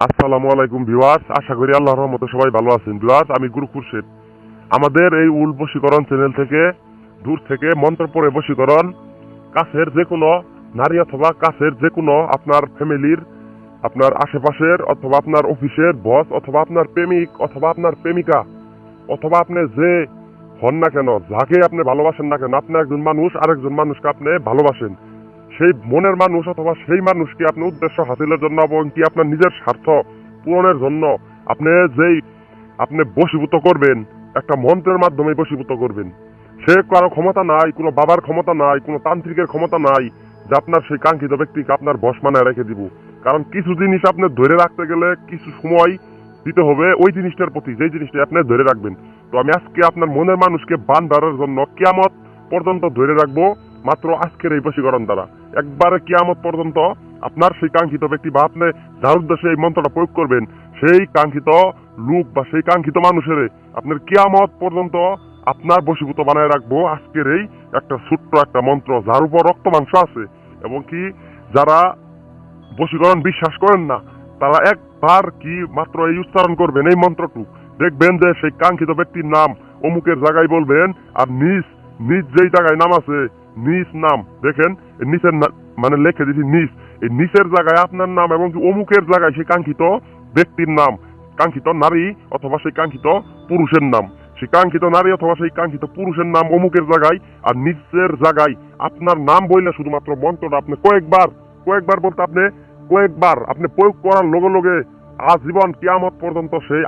আসসালামু আলাইকুম ভিউয়ার্স, আশা করি আল্লাহর রহমতে সবাই ভালো আছেন। ভিউয়ার্স, আমি গুরু খুরশেদ। আমাদের এই উল বশীকরণ চ্যানেল থেকে দূর থেকে মন্ত্র পড়ে বশীকরণ, কাছের যে কোনো নারী অথবা কাছের যে কোনো আপনার ফ্যামিলির, আপনার আশেপাশের অথবা আপনার অফিসের বস অথবা আপনার প্রেমিক অথবা আপনার প্রেমিকা অথবা আপনি যে হন না কেন, যাকে আপনি ভালোবাসেন না কেন, আপনি একজন মানুষ আরেকজন মানুষকে আপনি ভালোবাসেন, সেই মনের মানুষ অথবা সেই মানুষকে আপনি উদ্দেশ্য হাসিলের জন্য এবং কি আপনার নিজের স্বার্থ পূরণের জন্য আপনি বশীভূত করবেন, একটা মন্ত্রের মাধ্যমে বশীভূত করবেন। সে কারো ক্ষমতা নাই, কোনো বাবার ক্ষমতা নাই, কোনো তান্ত্রিকের ক্ষমতা নাই যে আপনার সেই কাঙ্ক্ষিত ব্যক্তিকে আপনার বশ মানায় রেখে দিব। কারণ কিছু জিনিস আপনি ধরে রাখতে গেলে কিছু সময় দিতে হবে ওই জিনিসটার প্রতি, যেই জিনিসটা আপনি ধরে রাখবেন। তো আমি আজকে আপনার মনের মানুষকে বান ধরার জন্য কিয়ামত পর্যন্ত ধরে রাখবো মাত্র আজকের এই বশীকরণ দ্বারা। একবারে কিয়ামত পর্যন্ত আপনার সেই কাঙ্ক্ষিত ব্যক্তি বা আপনি যার উদ্দেশ্যে এই মন্ত্রটা প্রয়োগ করবেন, সেই কাঙ্ক্ষিত লোক বা সেই কাঙ্ক্ষিত মানুষের আপনার কিয়ামত পর্যন্ত আপনার বশীভূত বানায় রাখবো আজকের এই একটা ছোট্ট একটা মন্ত্র, যার উপর রক্ত মাংস আছে। এবং কি যারা বশীকরণ বিশ্বাস করেন না, তারা একবার কি মাত্র এই উচ্চারণ করবেন এই মন্ত্রটুক, দেখবেন যে সেই কাঙ্ক্ষিত ব্যক্তির নাম অমুকের জায়গায় বলবেন, আর নিজ নিজ যেই জায়গায় নাম আছে নিজ নাম দেখেন, নিচের মানে লেখে দিচ্ছি নিজ, এই নিচের জায়গায় আপনার নাম এবং অমুকের জায়গায় সেই কাঙ্ক্ষিত ব্যক্তির নাম, কাঙ্ক্ষিত নারী অথবা সেই কাঙ্ক্ষিত পুরুষের নাম, সেই কাঙ্ক্ষিত নারী অথবা সেই কাঙ্ক্ষিত পুরুষের নাম অমুকের জায়গায়, আর নিচের জায়গায় আপনার নাম বললে শুধুমাত্র মন্ত্রটা আপনি কয়েকবার বলতে আপনি প্রয়োগ করার লগে লগে আজীবন কিয়ামত পর্যন্ত সেই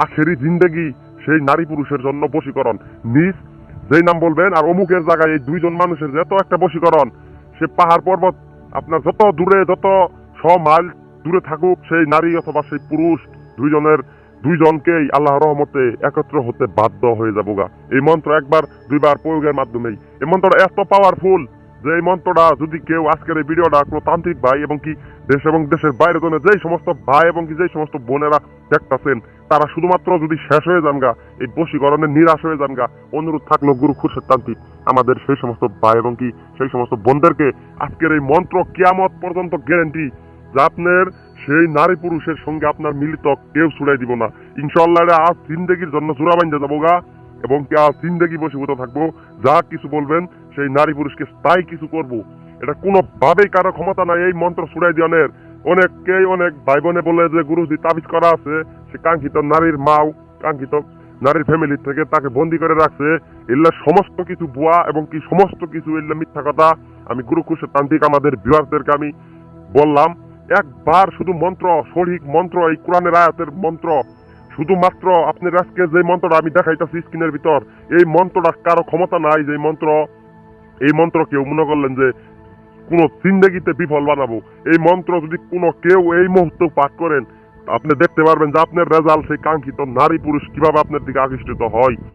আখেরি জিন্দেগি সেই নারী পুরুষের জন্য বশীকরণ। নিজ যেই নাম বলবেন আর অমুকের জায়গায় এই দুইজন মানুষের যত একটা বশীকরণ, সে পাহাড় পর্বত আপনার যত দূরে, যত 100 মাইল দূরে থাকুক, সেই নারী অথবা সেই পুরুষ দুইজনকেই আল্লাহর রহমতে একত্র হতে বাধ্য হয়ে যাবো। এই মন্ত্র একবার দুইবার প্রয়োগের মাধ্যমেই এই মন্ত্রটা এত পাওয়ারফুল যে এই মন্ত্রটা যদি কেউ আজকের এই ভিডিওটা কোনো তান্ত্রিক ভাই এবং কি দেশ এবং দেশের বাইরে জন্য যেই সমস্ত ভাই এবং কি যেই সমস্ত বোনেরা দেখতেছেন, তারা শুধুমাত্র যদি শেষ হয়ে যান গা, এই বশীকরণে নিরাশ হয়ে যান গা, অনুরোধ থাকলো গুরু খুরশেদ তান্ত্রিক আমাদের সেই সমস্ত ভাই এবং কি সেই সমস্ত বোনদেরকে আজকের এই মন্ত্র কিয়ামত পর্যন্ত গ্যারান্টি যে আপনার সেই নারী পুরুষের সঙ্গে আপনার মিলিত কেউ ছুড়াই দিব না। ইনশাআল্লাহ আজ জিন্দেগির জন্য জোড়া বান্ধে যাবো গা এবং কি আজ জিন্দেগি বশীভূত থাকবো। যা কিছু বলবেন সেই নারী পুরুষকে তাই কিছু করব। এটা কোনোভাবেই কারো ক্ষমতা নাই এই মন্ত্র ছুড়াই দিনের। অনেককেই অনেক ভাই বোনে বলে যে গুরুজি তাবিজ করা আছে, সে কাঙ্ক্ষিত নারীর মাও কাঙ্ক্ষিত নারীর ফ্যামিলি থেকে তাকে বন্দি করে রাখছে। এগুলা সমস্ত কিছু ভুয়া এবং কি সমস্ত কিছু এগুলা মিথ্যা কথা। আমি গুরু খুরশেদ তান্ত্রিক আমাদের ভিউয়ারদেরকে আমি বললাম, একবার শুধু মন্ত্র, সঠিক মন্ত্র, এই কোরআনের আয়াতের মন্ত্র, শুধুমাত্র আপনার আজকে যে মন্ত্রটা আমি দেখাইতেছি স্ক্রিনের ভিতর, এই মন্ত্রটা কারো ক্ষমতা নাই যে এই মন্ত্র কেউ মনে করলেন যে কোন জিন্দেগিতে বিফল বানাবো। এই মন্ত্র যদি কোনো কেউ এই মুহূর্তে পাঠ করেন, আপনি দেখতে পারবেন যে আপনার রেজাল্ট সেই কাঙ্ক্ষিত নারী পুরুষ কিভাবে আপনার দিকে আকৃষ্ট হয়।